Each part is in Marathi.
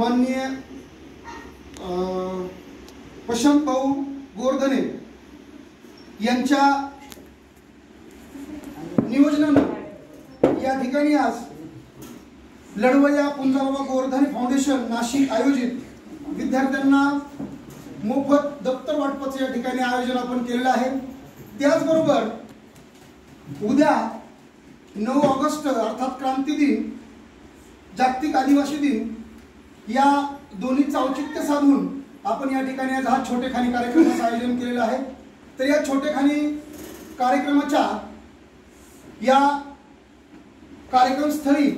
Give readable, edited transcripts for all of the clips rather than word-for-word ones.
माननीय प्रशांत भाऊ गोवर्धने यांच्या नियोजनाने या ठिकाणी आज लढवय्या पुंजाबाबा गोवर्धने फाउंडेशन नाशिक आयोजित विद्यार्थ्यांना मोफत दप्तर वाटपाचे या ठिकाणी आयोजन आपण केलेलं आहे। त्याचबरोबर उद्या 9 ऑगस्ट अर्थात क्रांती दिन, जागतिक आदिवासी दिन या दोन्हीचं औचित्य साधून आपण या ठिकाणी आज हा छोटेखानी कार्यक्रमाचं आयोजन केलेलं आहे। तर या छोटेखानी कार्यक्रमाच्या या कार्यक्रमस्थळी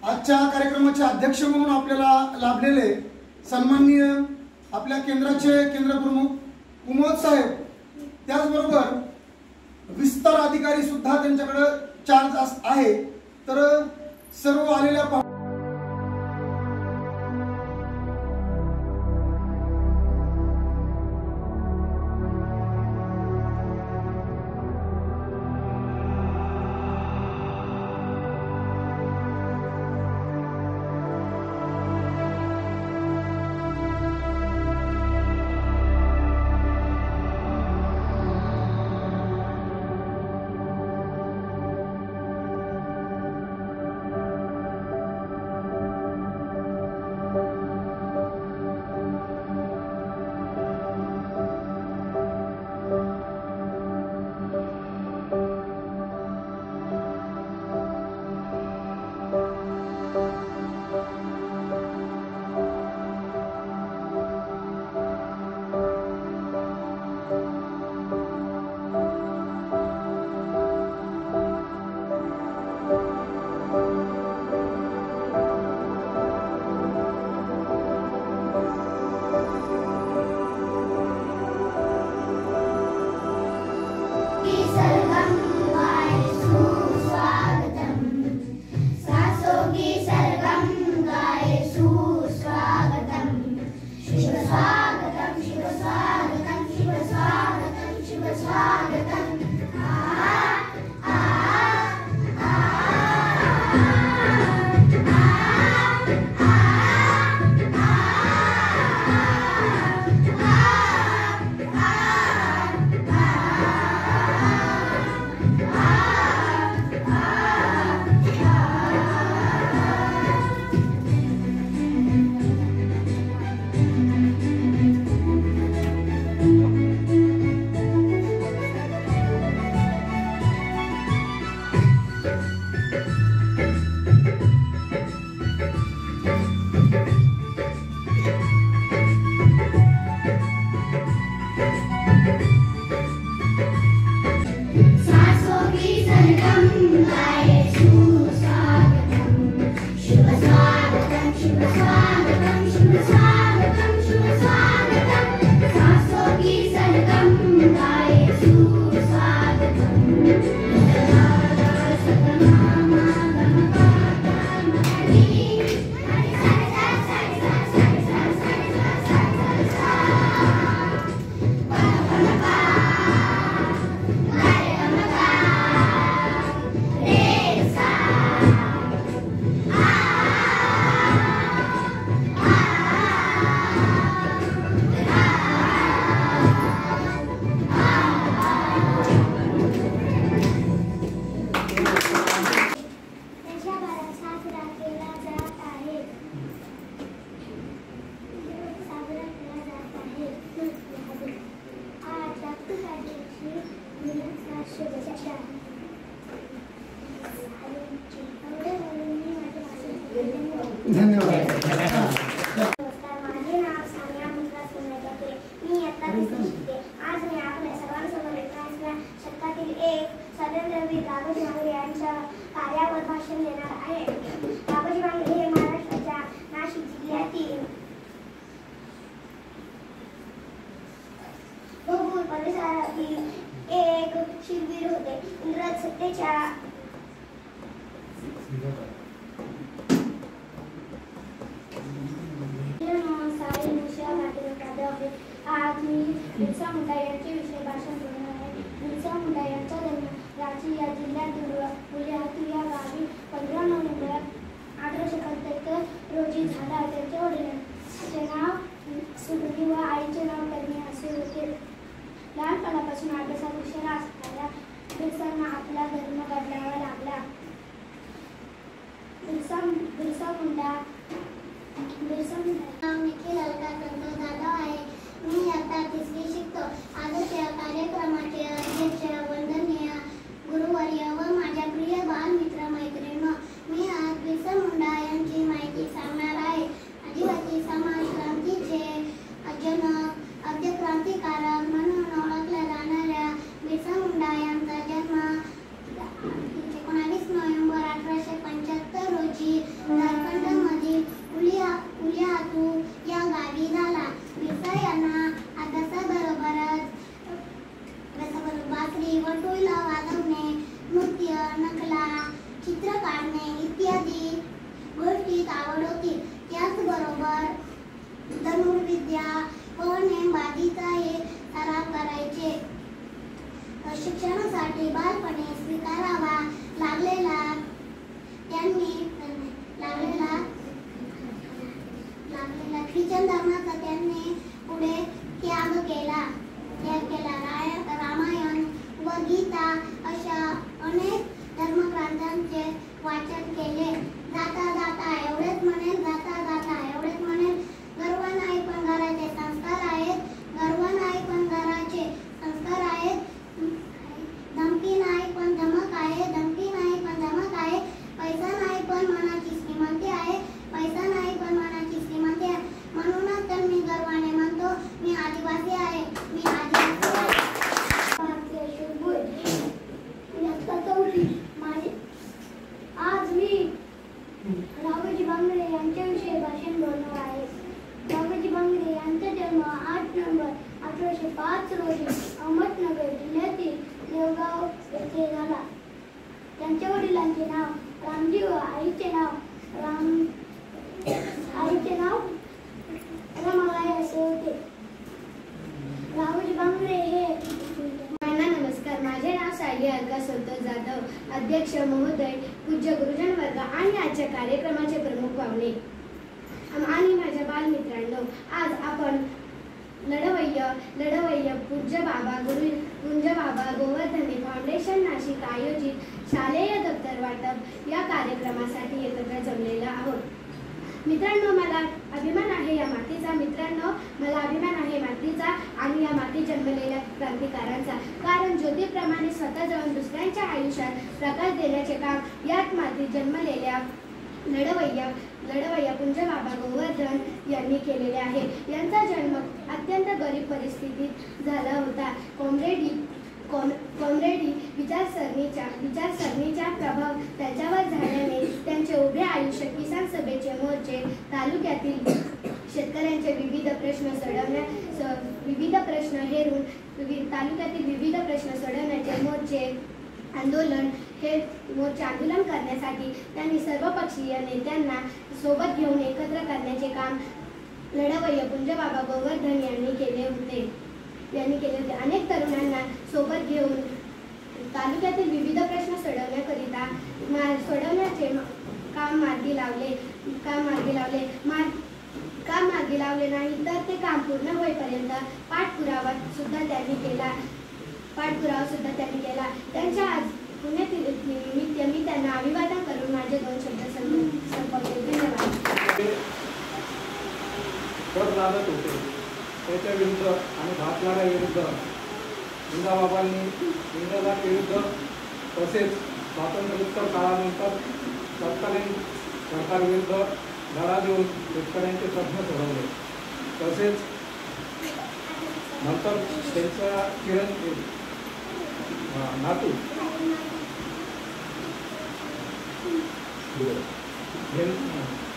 आजच्या कार्यक्रमाचे अध्यक्ष म्हणून आपल्याला लाभलेले सन्माननीय आपल्या केंद्राचे केंद्रप्रमुख कुमोद साहेब, त्याचबरोबर विस्तार अधिकारी सुद्धा त्यांच्याकडे चार्ज आहे। तर सर्व आलेल्या एक शिरवीर होते। इंग्रज सत्तेच्या आज मी बिरसा मुंडा यांचे विषय भाषण करणार आहे। बिरसा मुंडा यांचा जन्म रांची या जिल्ह्यातील गुलिहाटी या गावी 15 नोव्हेंबर 1871 रोजी झाला. त्यांच्या वडिलांचे नाव सुगंधी व आईचे नाव कर्मी असे होते. लहानपणापासून अभ्यासात हुशार असणाऱ्या बिरसांना आपला धर्म बदलावा लागला. बिरसा मुंडा निखिल अलका जाधव आहे. मी आता 3री शिकतो. आजच्या कार्यक्रमाचे अध्यक्ष वंदनीय गुरुवर्य व माझ्या प्रिय बालमित्र मैत्रिणींनो, मी आज बिरसा मुंडा यांची माहिती सांगणार आहे. आदिवासी समाज क्रांतीचे जनक, अगदी क्रांतिकारक म्हणून ओळखल्या जाणाऱ्या बिरसा मुंडा यांचा जन्म 19 नोव्हेंबर 1875 रोजी झारखंडमधील उलियातू या गावी झाला. बिरसा यांना अभ्यासाबरोबरच बासरी व टोला वाजवणे, नृत्य, नकला, चित्र काढणे इत्यादी गोष्टीत आवड होती. त्याचबरोबर धनुर्विद्या व नेमबाजीचा हे सराव करायचे. शिक्षणासाठी बालपणी स्वीकारावा लागलेला ख्रिश्चन धर्माचा त्यांनी पुढे त्याग केला. रामायण व गीता अशा अनेक धर्मग्रंथांचे वाचन केले. जाता जाता एवढेच म्हणेल गर्व नाही पण घराचे संस्कार आहेत. गर्व नाही पण घराचे संस्कार आहेत. धमकी नाही पण धमक आहे. पैसा नाही पण मनाची श्रीमंती आहे. म्हणूनच तर मी गर्वाने म्हणतो, मी आदिवासी आहे. आज मी रावजी बांगरे यांच्याविषयी भाषण बोलणार आहे. रावजी बांगरे यांचा जन्म 8 नोव्हेंबर 1805 रोजी अहमदनगर जिल्ह्यातील देवगाव येथे झाला. त्यांच्या वडिलांचे नाव रामजी व आईचे नाव रमाबाई असे होते. रावजी बांगरे हे नमस्कार. माझे नाव सायली अलका संतोष जाधव, अध्यक्ष महोदय, पूज्य गुरुजन वर्ग आणि आजच्या कार्यक्रमाचे प्रमुख पाहुणे आणि माझ्या बालमित्रांनो, आज आपण लढवय्य पूज्य बाबा गोवर्धने फाउंडेशन नाशिक आयोजित शालेय दप्तर वाटप या कार्यक्रमासाठी एकत्र जमलेला आहोत. मित्रांनो, मला अभिमान आहे या मातीचा. आणि या माती जन्मलेल्या क्रांतिकारांचा. कारण ज्योतीप्रमाणे स्वतः जळून दुसऱ्यांच्या आयुष्यात प्रकाश देण्याचे काम याच मातीत जन्मलेल्या लढवय्या पूज्य बाबा गोवर्धन यांनी केलेले आहे. यांचा जन्म अत्यंत गरीब परिस्थितीत झाला होता. कॉम्रेडी विचारसरणीचा प्रभाव त्यांच्यावर झाल्याने त्यांचे उभे आयुष्य किसान सभेचे मोर्चे, तालुक्यातील शेतकऱ्यांचे विविध प्रश्न सोडवण्याचे मोर्चे आंदोलन करण्यासाठी त्यांनी सर्वपक्षीय नेत्यांना सोबत घेऊन एकत्र करण्याचे काम लढवय्या पूज्य बाबा गोवर्धन यांनी केले होते. अनेक तरुणांना सोबत घेऊन तालुक्यातील विविध प्रश्न सोडवण्याचे काम मार्गी लावले नाही तर ते काम पूर्ण होईपर्यंत पाठपुरावा सुद्धा त्यांनी केला. त्यांच्या आज पुण्यतिथीनिमित्त मी त्यांना अभिवादन करून माझे 2 शब्द संपवते. धन्यवाद. कर लागत होते त्याच्या विरुद्ध आणि भातलाड्याविरुद्ध जिंदाबाबांनी इंग्रजांविरुद्ध तसेच स्वातंत्र्योत्तर काळानंतर तत्कालीन सरकारविरुद्ध लढा देऊन शेतकऱ्यांचे प्रश्न सोडवले. तसेच नंतर त्यांचा किरण नातू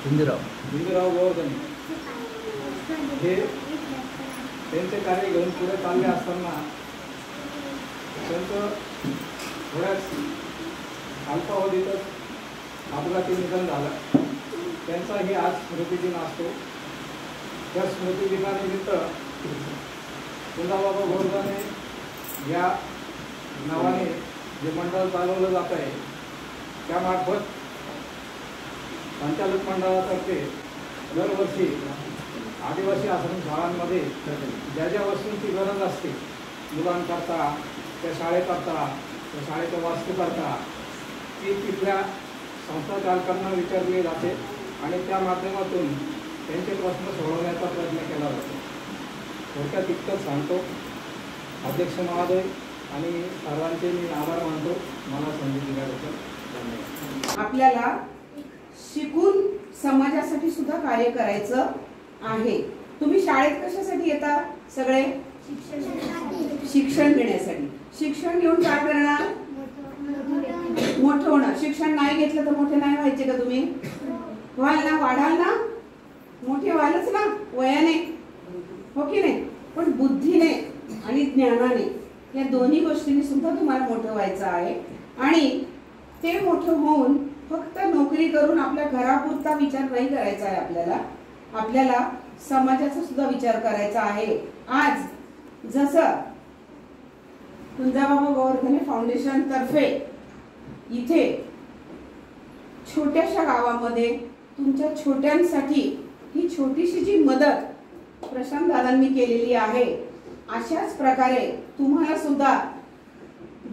हिंदूराव गोवर्धने हे त्यांचे कार्य घेऊन पुढे चालले असताना त्यांचं थोड्याच अल्पावधीतच अपघाती निधन झालं. त्यांचाही आज स्मृतिदिन असतो. त्या स्मृतिदिनानिमित्त जिंदाबाबा गोवर्धने या नावाने जे मंडळ चालवलं जात आहे त्यामार्फत संचालक मंडळातर्फे दरवर्षी आदिवासी आश्रम शाळांमध्ये ज्या ज्या वस्तूंची गरज असते मुलांकरता, त्या शाळेकरता, त्या शाळेच्या वास्तूकरता, ती तिथल्या संस्था चालकांना विचारली जाते आणि त्या माध्यमातून त्यांचे प्रश्न सोडवण्याचा प्रयत्न केला जातो. थोडक्यात इतकंच सांगतो. अध्यक्ष महोदय आणि सर्वांचे मी आभार मानतो मला संधी दिल्याबद्दल. धन्यवाद. आपल्याला शिकून समाजासाठी सुद्धा कार्य करायचं आहे. तुम्ही शाळेत कशासाठी येता? सगळे शिक्षण घेण्यासाठी. शिक्षण घेऊन काय करणार? मोठं होणार. शिक्षण नाही घेतलं तर मोठे नाही व्हायचे का तुम्ही? व्हाल ना, वाढाल ना, मोठे व्हालच ना वयाने, हो की नाही? पण बुद्धीने आणि ज्ञानाने या दोन्ही गोष्टींनी सुद्धा तुम्हाला मोठं व्हायचं आहे. आणि ते मोठं होऊन फक्त नोकरी करून आपल्या घरापुरता विचार नाही करायचा आहे. आपल्याला समाजाचा सुद्धा विचार करायचा आहे. आज जसं कुंजाबाबा गोवर्धने फाउंडेशन तर्फे इथे छोट्याशा गावामध्ये तुमच्या छोट्यांसाठी ही छोटीशी जी मदत प्रशांत दादांनी केलेली आहे, अशाच प्रकारे तुम्हाला सुद्धा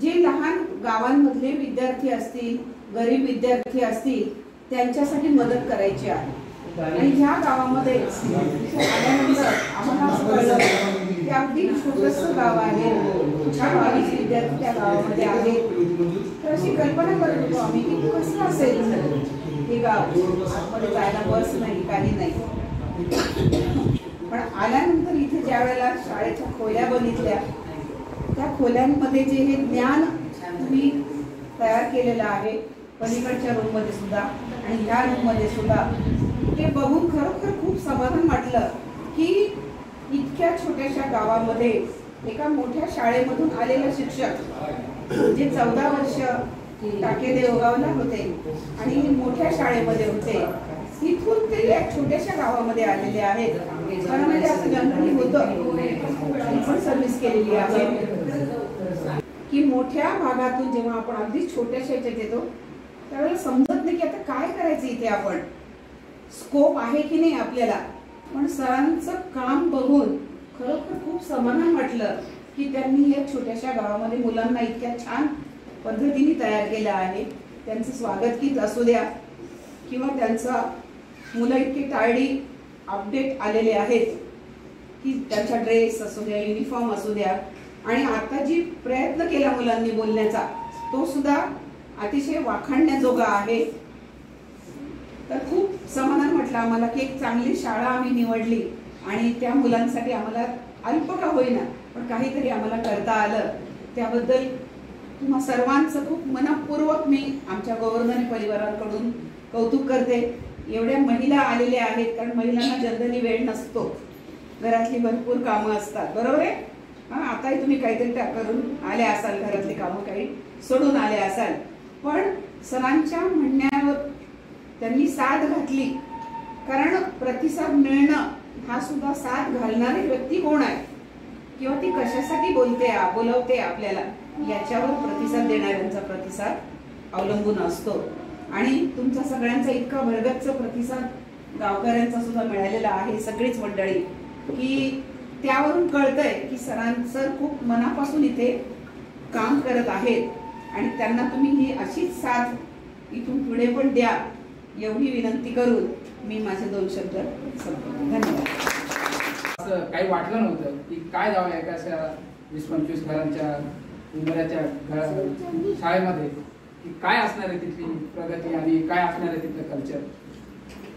जे लहान गावांमधले विद्यार्थी असतील, गरीब विद्यार्थी असतील, त्यांच्यासाठी मदत करायची आहे. आणि ह्या गावामध्ये आल्यानंतर आम्हाला असं कळलं की अगदी छोटंसं गाव आहे, 22 विद्यार्थी त्या गावामध्ये आहेत. तर अशी कल्पना करत होतो आम्ही की कसं असेल हे गाव. आतमध्ये जायला बस नाही, काही नाही. पण आल्यानंतर इथे ज्या वेळेला शाळेच्या खोल्या बघितल्या, त्या खोल्यांमध्ये जे हे ज्ञान तुम्ही तयार केलेलं आहे, पलीकडच्या रूम मध्ये सुद्धा आणि ह्या रूम मध्ये सुद्धा, ते बघून खरोखर खूप समाधान वाटलं की इतक्या छोट्याशा गावामध्ये एका मोठ्या शाळेमधून आलेला शिक्षक जे 14 वर्ष टाके देवगावला होते आणि मोठ्या शाळेमध्ये होते, इथून ते एक छोट्याशा गावामध्ये आलेले आहेत. कारण म्हणजे असं जनरली होतं, पण सर्व्हिस केलेली आहे की मोठ्या भागातून जेव्हा आपण अगदी छोट्याशा ह्याच्यात येतो त्यावेळेला समजत नाही की आता काय करायचं इथे, आपण स्कोप आहे की नाही आपल्याला. पण सरांचं काम बघून खरोखर खूप समाधान वाटलं की त्यांनी या छोट्याशा गावामध्ये मुलांना इतक्या छान पद्धतीने तयार केलं आहे. त्यांचं स्वागत गीत असू द्या किंवा त्यांचा मुलं इतकी टाळी अपडेट आलेले आहेत की त्यांचा ड्रेस असू द्या, युनिफॉर्म असू द्या, आणि आता जी प्रयत्न केला मुलांनी बोलण्याचा तो सुद्धा अतिशय वाखाणण्याजोगा आहे. तर खूप समाधान म्हटलं आम्हाला की एक चांगली शाळा आम्ही निवडली आणि त्या मुलांसाठी आम्हाला अल्प का होईना पण काहीतरी आम्हाला करता आलं. त्याबद्दल तुम्हा सर्वांचं खूप मनपूर्वक मी आमच्या गोवर्धने परिवाराकडून कौतुक करते. एवढ्या महिला आलेल्या आहेत, कारण महिलांना जनरली वेळ नसतो, घरातली भरपूर कामं असतात, बरोबर आहे. आताही तुम्ही काहीतरी करून आले असाल, घरातली कामं काही सोडून आले असाल, पण सरांच्या म्हणण्यावर त्यांनी साथ घातली. कारण प्रतिसाद मिळणं हा सुद्धा साथ घालणारी व्यक्ती कोण आहे किंवा ती कशासाठी बोलवते आपल्याला, याच्यावर प्रतिसाद देणाऱ्यांचा प्रतिसाद अवलंबून असतो. आणि तुमचा सगळ्यांचा इतका भरगच्च प्रतिसाद गावकऱ्यांचा सुद्धा मिळालेला आहे, सगळीच मंडळी, की त्यावरून कळतंय की सरांचं खूप मनापासून इथे काम करत आहेत आणि त्यांना तुम्ही ही अशीच साथ इथून पुढे पण द्या, एवढी विनंती करून मी माझे 2 शब्द संपवतो. धन्यवाद. असं काही वाटलं नव्हतं की काय जावं एका अशा 20-25 घरांच्या उमऱ्याच्या शाळेमध्ये, की काय असणार आहे तिथली प्रगती आणि काय असणार आहे तिथलं कल्चर.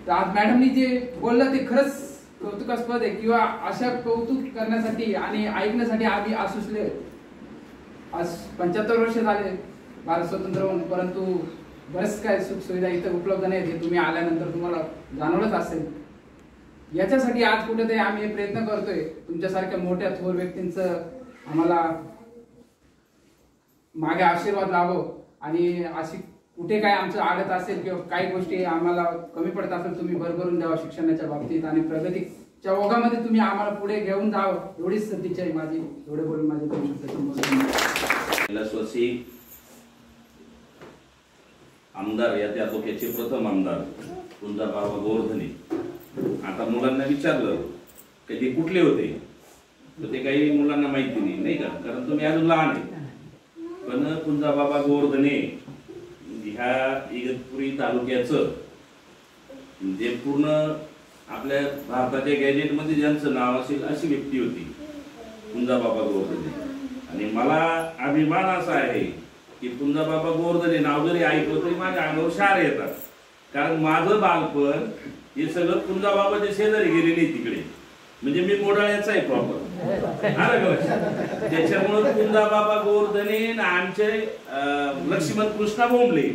तर आज मॅडमनी जे बोललं ते खरंच कौतुकास्पद आहे. किंवा अशा कौतुक करण्यासाठी आणि ऐकण्यासाठी आम्ही आसुसले. आज 75 वर्ष झाले भारत स्वतंत्र होऊन, परंतु बरेच काय सुखसुविधा इथं उपलब्ध नाहीत, हे तुम्ही आल्यानंतर तुम्हाला जाणवलंच असेल. याच्यासाठी आज कुठेतरी आम्ही प्रयत्न करतोय, तुमच्यासारख्या मोठ्या थोर व्यक्तींचं आम्हाला मागे आशीर्वाद लाभो. आणि अशी कुठे काय आमचं आडत असेल किंवा काही गोष्टी आम्हाला कमी पडत असेल, तुम्ही भरभरून द्यावा शिक्षणाच्या बाबतीत आणि प्रगतीच्या ओघामध्ये तुम्ही आम्हाला पुढे घेऊन जावं, एवढीच सदिच्छा आहे माझी. एवढे बोलून माझे 2 शब्द संबोधन. आमदार या तालुक्याचे प्रथम आमदार कुंजाबाबा गोवर्धने. आता मुलांना विचारलं की ते कुठले होते, तर ते काही मुलांना माहिती नाही का, कारण तुम्ही अजून लहान आहे. पण कुंजाबाबा गोवर्धने ह्या इगतपुरी तालुक्याचं म्हणजे पूर्ण आपल्या भारताच्या गॅजेटमध्ये ज्यांचं नाव असेल अशी व्यक्ती होती कुंजाबाबा गोवर्धने. आणि मला अभिमान असा आहे की कुंजाबाबा गोवर्धने नाव जरी ऐकलं तरी माझ्या अंगावर शार येतात, कारण माझं बालपण हे सगळं कुंजाबाबाच्या शेजारी गेलेले तिकडे, म्हणजे मी मोडाळ्याचा आहे प्रॉपर. त्याच्यामुळे कुंजाबाबा गोवर्धने आमचे लक्ष्मण कृष्णा भोमले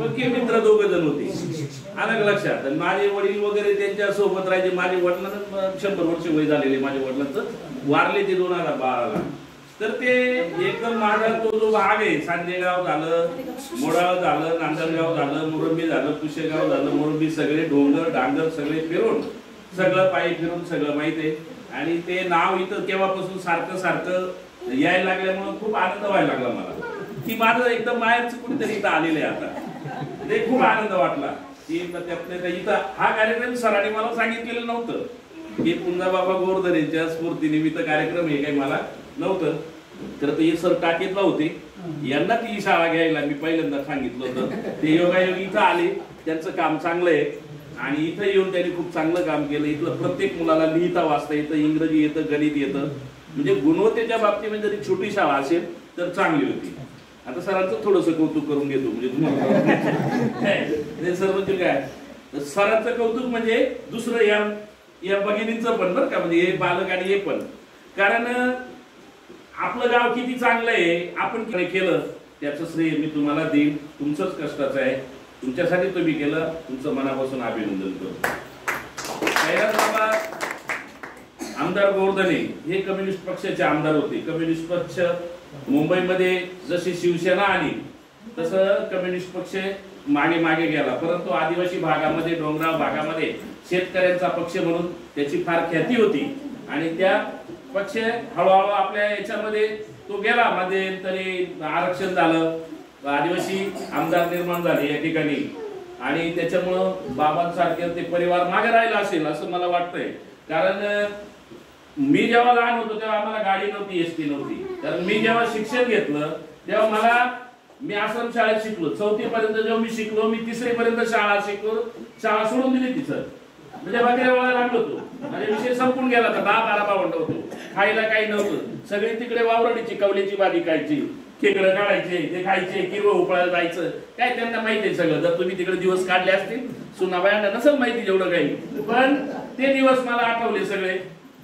पक्के मित्र दोघ जण होते, आलं का लक्षात. आणि माझे वडील वगैरे त्यांच्या सोबत राहायचे. माझे वडिलांना 100 वर्ष वय झालेले, माझ्या वडिलांचं वारले ते 2012ला. तर ते एकदम माझा तो जो भाग आहे, सांजेगाव झालं, मोडाळ झालं, नांदलगाव झालं, मुरंबी झालं, पुशेगाव झालं, मुरंबी सगळे डोंगर डांगर सगळे फिरून सगळं पायी फिरून सगळं माहित आहे. आणि ते नाव इथं केव्हापासून सारखं सारखं यायला लागल्यामुळे खूप आनंद व्हायला लागला मला की माझं एकदम माहेरचं कुणीतरी इथं आलेलं आहे. आता ते खूप आनंद वाटला की त्यातल्या इथं हा कार्यक्रम सरांनी मला सांगितलेलं नव्हतं की कुंजाबाबा गोवर्धनेच्या स्फूर्तीनिमित्त कार्यक्रम हे काही मला नव्हतं. तर ते सर टाकेतला होते, यांना ती शाळा घ्यायला मी पहिल्यांदा सांगितलं होतं. ते योगायोगी इथं आले, त्यांचं काम चांगलं आहे आणि इथं येऊन त्यांनी खूप चांगलं काम केलं. इथलं प्रत्येक मुलाला लिहिता वाचता येतं, इंग्रजी येतं, गणित येतं, म्हणजे गुणवत्तेच्या बाबतीमध्ये जरी छोटी शाळा असेल तर चांगली होती. आता सरांचं थोडंसं कौतुक करून घेतो, म्हणजे तुम्हाला सर म्हणजे काय, सरांचं कौतुक म्हणजे दुसरं या भगिनींचं पण बरं का, म्हणजे हे बालक आणि हे पण, कारण आपलं गाव किती चांगलं आहे, आपण केलं त्याचं श्रेय मी तुम्हाला देईन. तुमचंच कष्टाचं आहे, तुमच्यासाठी तुम्ही केलं, तुमचं मनापासून अभिनंदन करतो. बाबा आमदार गोवर्धने हे कम्युनिस्ट पक्षाचे आमदार होते. कम्युनिस्ट पक्ष मुंबईमध्ये जशी शिवसेना आली तसं कम्युनिस्ट पक्ष मागे मागे गेला, परंतु आदिवासी भागामध्ये, डोंगराळ भागामध्ये शेतकऱ्यांचा पक्ष म्हणून त्याची फार ख्याती होती. आणि त्या पक्ष हळूहळू आपल्या याच्यामध्ये तो गेला, मध्ये तरी आरक्षण झालं, आदिवासी आमदार निर्माण झाले या ठिकाणी. आणि त्याच्यामुळं बाबांसारखे ते परिवार मागे राहिला असेल असं मला वाटतंय. कारण मी जेव्हा लहान होतो तेव्हा आम्हाला गाडी नव्हती, एसटी नव्हती. कारण मी जेव्हा शिक्षण घेतलं तेव्हा मी आश्रम शाळेत शिकलो. 4थी पर्यंत जेव्हा मी शिकलो, मी 3री पर्यंत शाळा शिकलो, शाळा सोडून दिली तिथं, म्हणजे बाकी लागलो होतो. म्हणजे विषय संपून गेला होता. 10-12 भावंड होतो, खायला काही नव्हतं. सगळी तिकडे वावरडीची कवल्याची भाजी खायची, खेकडं काढायचे, ते खायचे, किरवं उपळायला जायचं, काय त्यांना माहिती आहे सगळं. जर तुम्ही तिकडे दिवस काढले असतील, सुनाबायांना नसेल माहिती जेवढं काही, पण ते दिवस मला आठवले सगळे.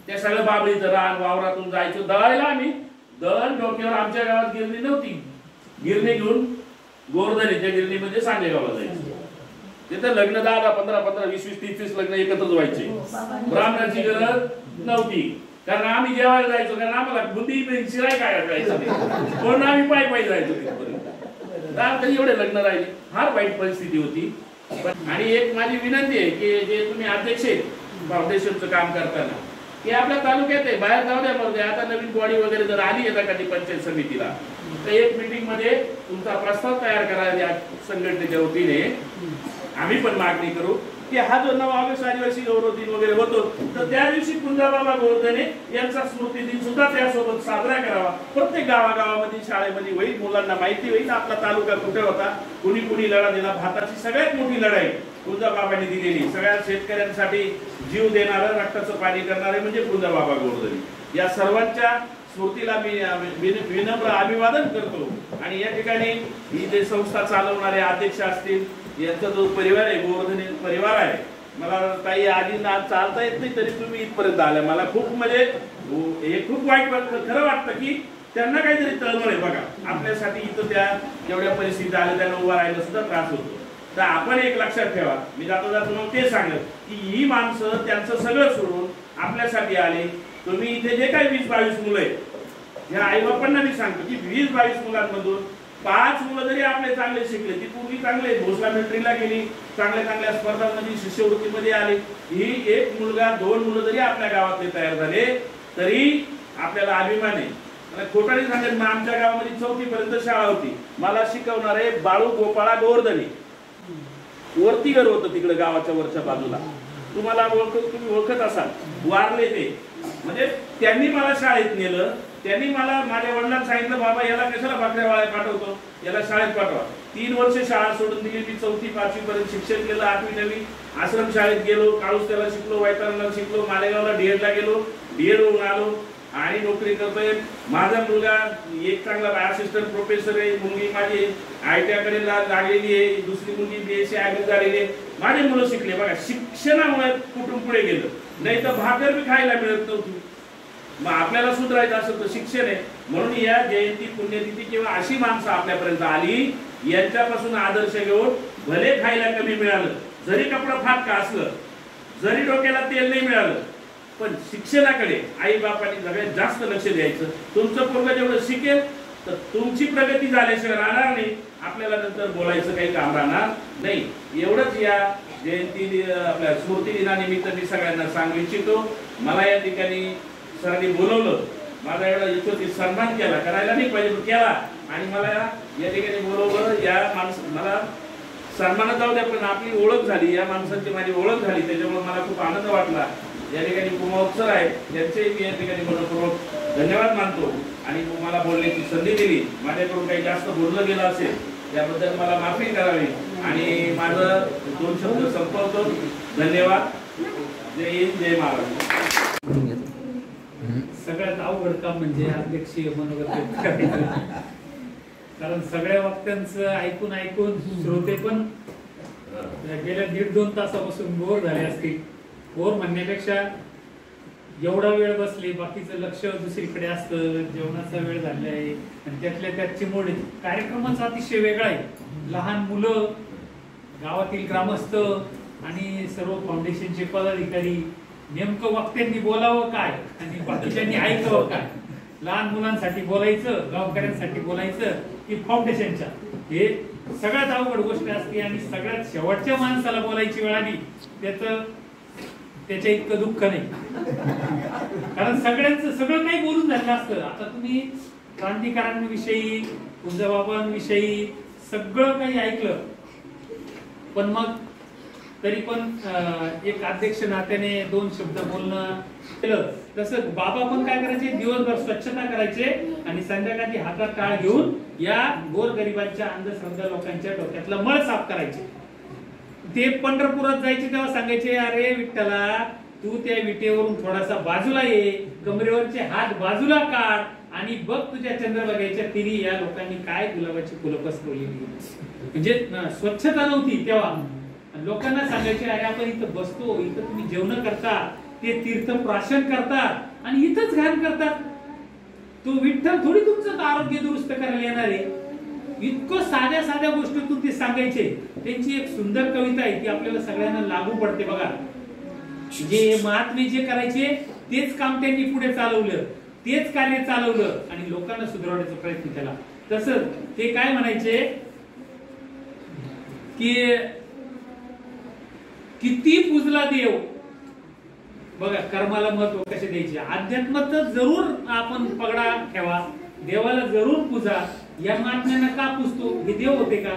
त्या सगळं बाबळीचं रान, वावरातून जायचं दळायला. आम्ही दळण डोक्यावर, आमच्या गावात गिरणी नव्हती, गिरणी घेऊन गोवर्धनेच्या गिरणीमध्ये सांजेगावला जायचं. तिथं लग्न 10, 15, 20, 30 लग्न एकत्रच व्हायचे. ब्राह्मणाची गरज नव्हती, कारण आम्ही जेवायला जायचो, कारण आम्हाला बुद्धी शिराय काय जायचं म्हणून आम्ही पायी जायचो तिथपर्यंत. तरी एवढे लग्न राहिले, फार वाईट परिस्थिती होती. आणि एक माझी विनंती आहे की जे तुम्ही अध्यक्ष फाउंडेशनचं काम करताना, की आपल्या तालुक्यात आहे, बाहेर जाऊ द्या मग. आता नवीन बॉडी वगैरे जर आली येतात कधी पंचायत समितीला, तर एक मीटिंग मध्ये तुमचा प्रस्ताव तयार करा या संघटनेच्या वतीने. आम्ही पण मागणी करू की हा जो 9 ऑगस्ट आदिवासी गौरव दिन वगैरे होतो, तर त्या दिवशी कुंजाबाबा गोवर्धने यांचा स्मृती दिन सुद्धा त्यासोबत साजरा करावा. प्रत्येक गावागावामध्ये, शाळेमध्ये होईल, मुलांना माहिती होईल आपला तालुका कुठे होता, कुणी कुणी लढा दिला. भारताची सगळ्यात मोठी लढाई कुंजाबाबांनी दिलेली, सगळ्या शेतकऱ्यांसाठी जीव देणारं, रक्ताचं पाणी करणारे म्हणजे कुंजाबाबा गोवर्धने. या सर्वांच्या स्मृतीला मी विनम्र अभिवादन करतो. आणि या ठिकाणी ही जे संस्था चालवणारे अध्यक्ष असतील, यांचा जो परिवार आहे, गोवर्धने परिवार आहे, मला काही आधी चालता येत नाही तरी तुम्ही इथपर्यंत आल्या. मला खूप म्हणजे हे खूप वाईट वाटतं, खरं वाटतं की त्यांना काहीतरी तळमळ आहे. बघा आपल्यासाठी इथं त्या जेवढ्या परिस्थिती आल्या त्यांना उभा राहायला सुद्धा त्रास होतो. तर आपण एक लक्षात ठेवा, मी जाता जाता मग ते सांगत की ही माणसं त्यांचं सगळं सोडून आपल्यासाठी आले. तुम्ही इथे जे काही 20-22 मुलं आहेत, ह्या आई बापांना मी सांगतो की 20-22 मुलांमधून 5 मुलं जरी आपले चांगले शिकले, ती पूर्वी चांगले भोसला मिलिटरीला गेली, चांगल्या स्पर्धांमध्ये शिष्यवृत्तीमध्ये आले, ही एक मुलगा 2 मुलं जरी आपल्या गावातले तयार झाले तरी आपल्याला अभिमान आहे. मला खोटाने सांगेल, मग आमच्या गावामध्ये 4थी पर्यंत शाळा होती. मला शिकवणारे बाळू गोपाळा गोवर्धने, वरती घर होतं तिकडे गावाच्या वरच्या बाजूला. तुम्ही ओळखत असाल, वारले ते. म्हणजे त्यांनी मला शाळेत नेलं. त्यांनी मला माझ्या वडिलांना सांगितलं, बाबा याला कशाला भाकऱ्या वाळ्या पाठवतो, याला शाळेत पाठवा. 3 वर्ष शाळा सोडून दिली. मी 4थी 5वी पर्यंत शिक्षण केलं. 8वी 9वी आश्रम शाळेत गेलो, काळुसत्याला शिकलो, वैतरणला शिकलो, मालेगावला DED ला गेलो, DED होऊन आलो आणि नोकरी करतोय. माझा मुलगा एक चांगला असिस्टंट प्रोफेसर आहे, मुलगी माझी ITI कडे लागलेली आहे, दुसरी मुलगी BSc ऍग्री झालेली आहे. माझे मुलं शिकले. बघा, शिक्षणामुळे कुठून पुढे गेलं, नाही तर भाकर बी खायला मिळत नव्हती. मग आपल्याला सुधारायचं असेल तर शिक्षण आहे. म्हणून या जयंती पुण्यतिथी किंवा अशी माणसं आपल्यापर्यंत आली, यांच्यापासून आदर्श घेऊन भले खायला कमी मिळालं, जरी कपडा फाटका असलं, जरी डोक्याला तेल नाही मिळालं, पण शिक्षणाकडे आई बापांनी सगळ्यात जास्त लक्ष द्यायचं. तुमचं पोरगं जेवढं शिकेल तर तुमची प्रगती झाल्याशिवाय राहणार नाही. आपल्याला नंतर बोलायचं काही काम राहणार नाही. एवढंच या जयंती आपल्या स्मृती दिनानिमित्त मी सगळ्यांना सांगू इच्छितो. मला या ठिकाणी सरांनी बोलवलं, माझा एवढा इच्छित सन्मान केला, करायला नाही पाहिजे केला, आणि मला या ठिकाणी बोलवलं. या मला सन्मानात जाऊ द्या, पण आपली ओळख झाली, या माणसांची माझी ओळख झाली, त्याच्यामुळे मला खूप आनंद वाटला. या ठिकाणी कुमार आहे, त्यांचेही मी या ठिकाणी मनपूर्वक धन्यवाद मानतो. आणि मला बोलण्याची संधी दिली. माझ्याकडून काही जास्त बोललं गेलं असेल याबद्दल मला माफी करावी, आणि माझं 2 शब्द संपवतो. धन्यवाद. जय हिंद, जय महाराष्ट्र. सगळ्यात अवघड काम म्हणजे अध्यक्षीय मनोगत व्यक्त करायचं. कारण सगळ्या वक्त्यांचं ऐकून ऐकून श्रोते पण गेल्या 1.5-2 तासापासून बोर झाले असतील. बोर म्हणण्यापेक्षा एवढा वेळ बसले, बाकीचं लक्ष दुसरीकडे असतं, जेवणाचा वेळ झालेला आहे, आणि त्यातल्या त्यात चिमोडे. कार्यक्रमाचा अतिशय वेगळा आहे. लहान मुलं, गावातील ग्रामस्थ आणि सर्व फाउंडेशनचे पदाधिकारी, नेमकं वक्त्यांनी बोलावं काय आणि बाकीच्यांनी ऐकावं काय. लहान मुलांसाठी बोलायचं, गावकऱ्यांसाठी बोलायचं की फाउंडेशनच्या, हे सगळ्यात अवघड गोष्ट असते. आणि सगळ्यात शेवटच्या माणसाला बोलायची वेळ आली त्याच्या इतकं दुःख नाही. कारण सगळ्यांचं सगळं काही बोलून झालं असतं. आता तुम्ही क्रांतिकारांविषयी, कुंजबाबांविषयी सगळं काही ऐकलं, पण मग तरी पण एक अध्यक्ष नात्याने 2 शब्द बोलणं केलं. तसं बाबा पण काय करायचे, दिवसभर स्वच्छता करायचे आणि संध्याकाळी हातात टाळ घेऊन या गोरगरिबांच्या, अंधश्रद्धा लोकांच्या डोक्यातला मळ साफ करायचे. ते पंढरपुरात जायचे तेव्हा सांगायचे, अरे विठ्ठला, तू त्या विटेवरून थोडासा बाजूला ये, कमरेवरचे हात बाजूला काढ आणि बघ तुझ्या चंद्रभागेच्या तिरी या लोकांनी काय गुलाबाची फुलं पसरवलेली. म्हणजे स्वच्छता नव्हती तेव्हा. लोकांना सांगायचे, अरे आपण इथं बसतो, इथं तुम्ही जेवण करता, ते तीर्थ प्राशन करतात आणि इथंच घाण करतात. तो विठ्ठल थोडी तुमचं आरोग्य दुरुस्त करायला येणार आहे. इतकं साध्या साध्या गोष्टीतून ते सांगायचे. त्यांची एक सुंदर कविता आहे, ती आपल्याला सगळ्यांना लागू पडते बघा. जे महात्मे जे करायचे तेच काम त्यांनी पुढे चालवलं, तेच कार्य चालवलं आणि लोकांना सुधारण्याचा प्रयत्न केला. तसंच ते काय म्हणायचे की किती पूजला देव, बघा कर्माला महत्व कसे द्यायचे. अध्यात्मात जरूर आपण पगडा ठेवा, देवाला जरूर पूजा. या महात्म्यांना का पूजतो? हे देव होते का?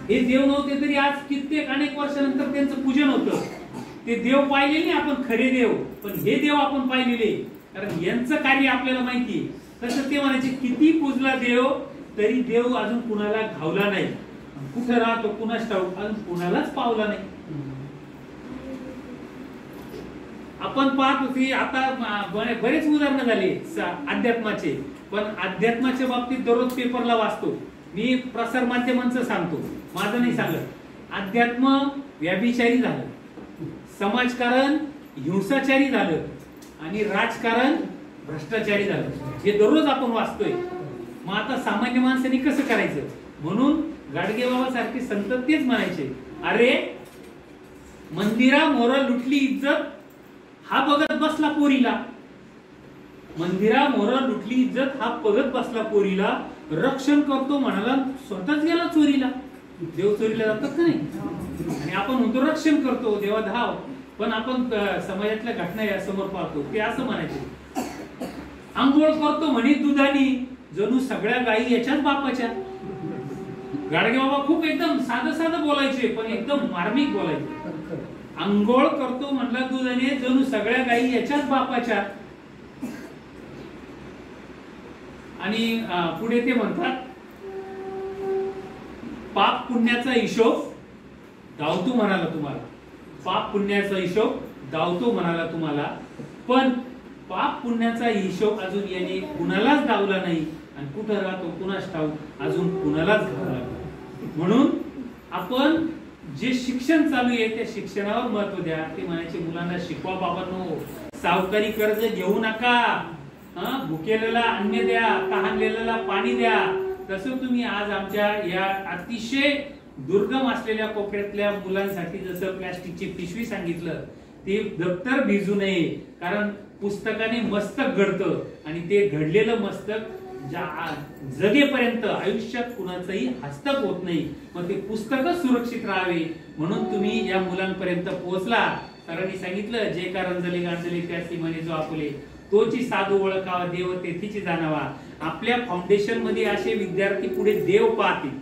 हे देव नव्हते तरी आज कित्येक अनेक वर्षानंतर त्यांचं पूजन होतं. ते देव पाहिले नाही आपण, खरे देव, पण हे देव आपण पाहिलेले, कारण यांचं कार्य आपल्याला माहिती. तसं ते म्हणायचे, किती पूजला देव तरी देव अजून कुणाला घावला नाही. कुठे राहतो कुणाच ठाऊक, अजून कुणालाच पावला नाही. आपण पाहतो की आता बरेच उदाहरणं झाले अध्यात्माचे, पण अध्यात्माच्या बाबतीत दररोज पेपरला वाचतो मी. प्रसार माध्यमांचं सांगतो, माझं नाही सांगत. अध्यात्म व्याभिचारी झालं, समाजकारण हिंसाचारी झालं आणि राजकारण भ्रष्टाचारी झालं. हे दररोज आपण वाचतोय. मग आता सामान्य माणसाने कसं करायचं? म्हणून गाडगे बाबा सारखे संत तेच म्हणायचे, अरे मंदिरा मोर लुटली इज्जत हा बघत बसला पोरीला. मंदिरा मोर लुटली इज्जत हा बघत बसला पोरीला. रक्षण करतो म्हणाला स्वतःच गेला चोरीला. देव चोरीला जातात का नाही? आणि आपण म्हणतो रक्षण करतो, देवा धाव. पण आपण समाजातल्या घटना या समोर पाहतो. ते असं म्हणायचे, आंघोळ करतो म्हणे दुधानी, जणू सगळ्या गायी याच्याच बापाच्या. गाडगे बाबा खूप एकदम साधं साधं बोलायचे, पण एकदम मार्मिक बोलायचे. आंघोळ करतो म्हणला दुधाने, जणू सगळ्या गायी याच्याच बापाच्या. आणि पुढे ते म्हणतात, पाप पुण्याचा हिशोब धावतो म्हणाला तुम्हाला. पाप पुण्याचा हिशोब धावतो म्हणाला तुम्हाला, पण पाप पुण्याचा हिशोब अजून याने कुणालाच धावला नाही. आणि कुठं राहतो कुणास ठाऊक, अजून कुणालाच धावला नाही. म्हणून आपण जे शिक्षण चालू आहे त्या शिक्षणावर महत्व द्या. ते म्हणायचे मुलांना शिकवा बाबांनो, सावकारी कर्ज घेऊ नका, भुकेलेला अन्न द्या, तहानलेल्याला पाणी द्या. तसं तुम्ही आज आमच्या या अतिशय दुर्गम असलेल्या कोपऱ्यातल्या मुलांसाठी जसं प्लॅस्टिकची पिशवी सांगितलं, ते दप्तर भिजू नये, कारण पुस्तकाने मस्तक घडतं आणि ते घडलेलं मस्तक जगेपर्यंत आयुष्यात कुणाचंही हस्तक होत नाही. मग ते पुस्तक सुरक्षित राहावे म्हणून तुम्ही या मुलांपर्यंत पोहोचला. सरांनी सांगितलं, जे का रंजले गांजले त्यासी म्हणे जो आपुले, तोची साधू ओळखावा देव तेथीची जाणावा. आपल्या फाउंडेशन मध्ये असे विद्यार्थी पुढे देव पाहतील,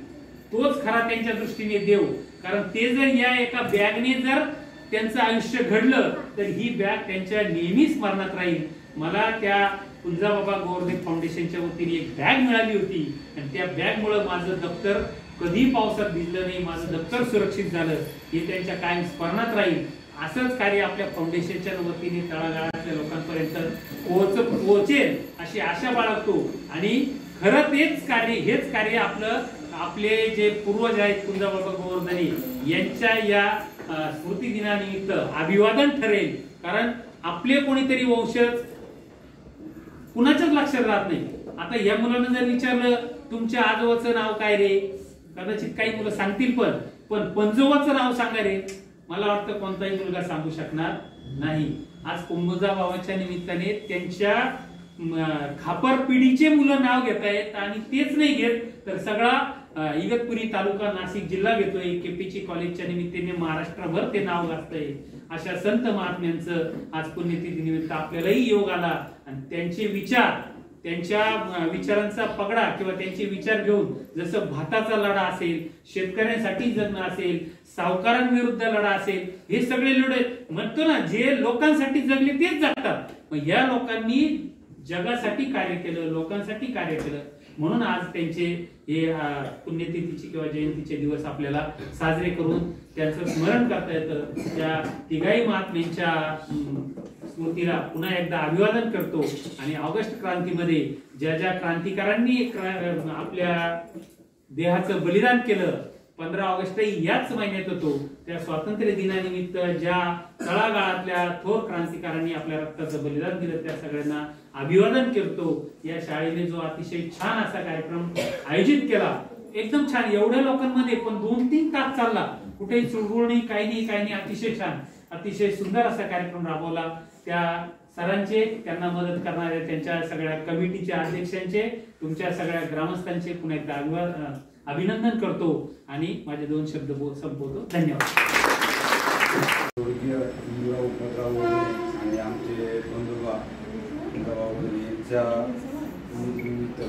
तोच खरा त्यांच्या दृष्टीने देव. कारण ते जर या एका बॅगने जर त्यांचं आयुष्य घडलं तर ही बॅग त्यांच्या नेहमी स्मरणात राहील. मला त्या कुंजाबाबा गोवर्धन फाउंडेशनच्या वतीने एक बॅग मिळाली होती आणि त्या बॅग मुळे माझं दप्तर कधी पावसात भिजलं नाही, माझं दप्तर सुरक्षित झालं, हे त्यांच्या कायम स्मरणात राहील. असंच कार्य आपल्या फाउंडेशनच्या वतीने तळागाळातल्या लोकांपर्यंत पोहोचेल अशी आशा बाळगतो. आणि खरं हेच कार्य आपले जे पूर्वज आहेत कुंजाबाबा गोवर्धनी यांच्या या स्मृती दिनानिमित्त अभिवादन ठरेल. कारण आपले कोणीतरी वंशज कुणाच्याच लक्षात राहत नाही. आता या मुलांना जर विचारलं तुमच्या आजोबाचं नाव काय रे, कदाचित काही मुलं सांगतील, पण पंजोबाचं नाव सांगा रे, मला वाटतं कोणताही मुलगा सांगू शकणार नाही. आज कुंजाबाबाच्या निमित्ताने त्यांच्या खापर पिढीचे मुलं नाव घेत आहेत आणि तेच नाही घेत तर सगळा इगतपुरी तालुका नाशिक जिल्हा घेतोय. केपीची कॉलेजच्या निमित्ताने महाराष्ट्रभर ते नाव गाजतंय. अशा संत महात्म्यांचं आज पुण्यतिथी निमित्त आपल्यालाही योग आला आणि त्यांचे विचार, त्यांच्या विचारांचा पगडा किंवा त्यांचे विचार घेऊन जसं भाताचा लढा असेल, शेतकऱ्यांसाठी जगणं असेल, सावकारांविरुद्ध लढा असेल, हे सगळे लढे म्हणतो ना, जे लोकांसाठी जगले तेच जगतात. मग या लोकांनी जगासाठी कार्य केलं, लोकांसाठी कार्य केलं, म्हणून आज त्यांचे हे पुण्यतिथीचे किंवा जयंतीचे दिवस आपल्याला साजरे करून त्यांचं स्मरण करता येतं. त्या तिघाही महात्म्यांच्या स्मृतीला पुन्हा एकदा अभिवादन करतो. आणि ऑगस्ट क्रांतीमध्ये ज्या ज्या क्रांतिकारांनी आपल्या देहाचं बलिदान केलं, 15 ऑगस्ट याच महिन्यात होतो, त्या स्वातंत्र्य दिनानिमित्त ज्या तळागाळातल्या थोर क्रांतिकारांनी आपल्या रक्ताचं बलिदान दिलं त्या सगळ्यांना अभिवादन करतो. या शाळेने जो अतिशय छान असा कार्यक्रम आयोजित केला, एकदम छान, एवढ्या लोकांमध्ये पण 2-3 तास चालला, कुठेही चुळबुळ नाही, काही नाही, अतिशय छान, अतिशय सुंदर असा कार्यक्रम राबवला. त्या सरांचे, त्यांना मदत करणाऱ्या त्यांच्या सगळ्या कमिटीच्या अध्यक्षांचे, तुमच्या सगळ्या ग्रामस्थांचे पुन्हा एकदा अभिनंदन करतो आणि माझे 2 शब्द संपवतो. धन्यवाद. आणि आमचे बंधुबा यांच्या निमित्त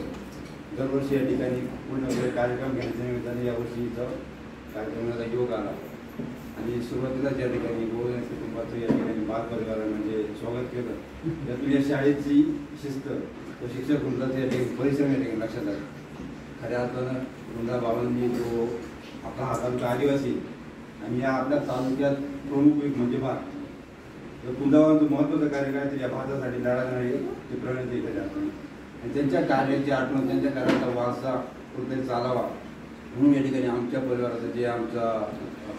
दरवर्षी या ठिकाणी पूर्ण कार्यक्रम घेण्याच्या निमित्ताने यावर्षी इथं कार्यक्रमाला योग आला. आणि सुरुवातीलाच या ठिकाणी गोवर्धन कुटुंबाचं या ठिकाणी बालपरिवारानं म्हणजे स्वागत केलं. त्यातून या शाळेची शिस्त व शिक्षक वृंदाचं या ठिकाणी परिश्रम या ठिकाणी लक्षात आलं. खऱ्या अर्थानं कुंजाबाबांनी जो आपला हा तालुका आदिवासी आणि या आपल्या तालुक्यात प्रमुख एक म्हणजे भात, तर कुंजाबाबांचं महत्त्वाचं कार्य काय तर या भातासाठी लढणारे ते प्रणित इथे जातात. आणि त्यांच्या कार्याची आठवण, त्यांच्या कार्याचा वारसा कुठेतरी चालावा म्हणून या ठिकाणी आमच्या परिवाराचं जे आमचा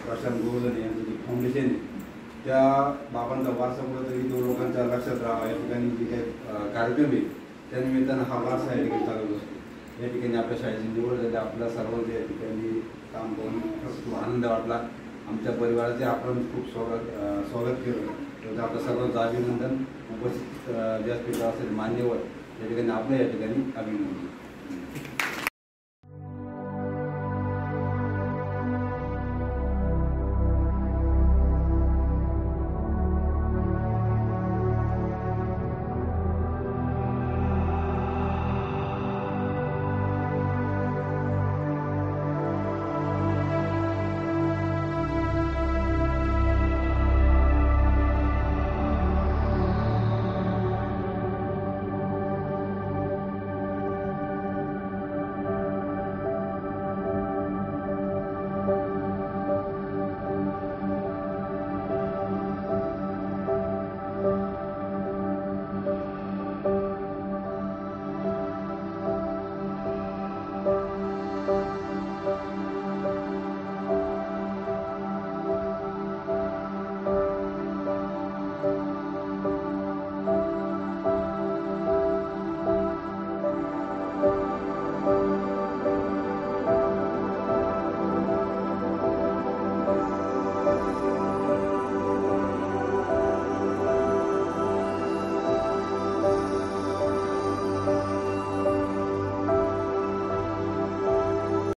प्रशांत गोवर्धन यांचं जे फाउंडेशन आहे त्या बाबांचा वारसा कुठेतरी तो लोकांच्या लक्षात राहावा. या ठिकाणी जे काही कार्यक्रम आहे त्यानिमित्तानं हा वारसा या ठिकाणी चालत असतो. या ठिकाणी आपल्या शाळेची निवड झाली, आपल्या सर्वांचे या ठिकाणी काम करून खूप आनंद वाटला. आमच्या परिवाराचे आपण खूप स्वागत केलं, तर आपल्या सर्वांचं अभिनंदन. उपस्थित व्यासपीठावर असेल मान्यवर या ठिकाणी आपलं या ठिकाणी अभिनंदन.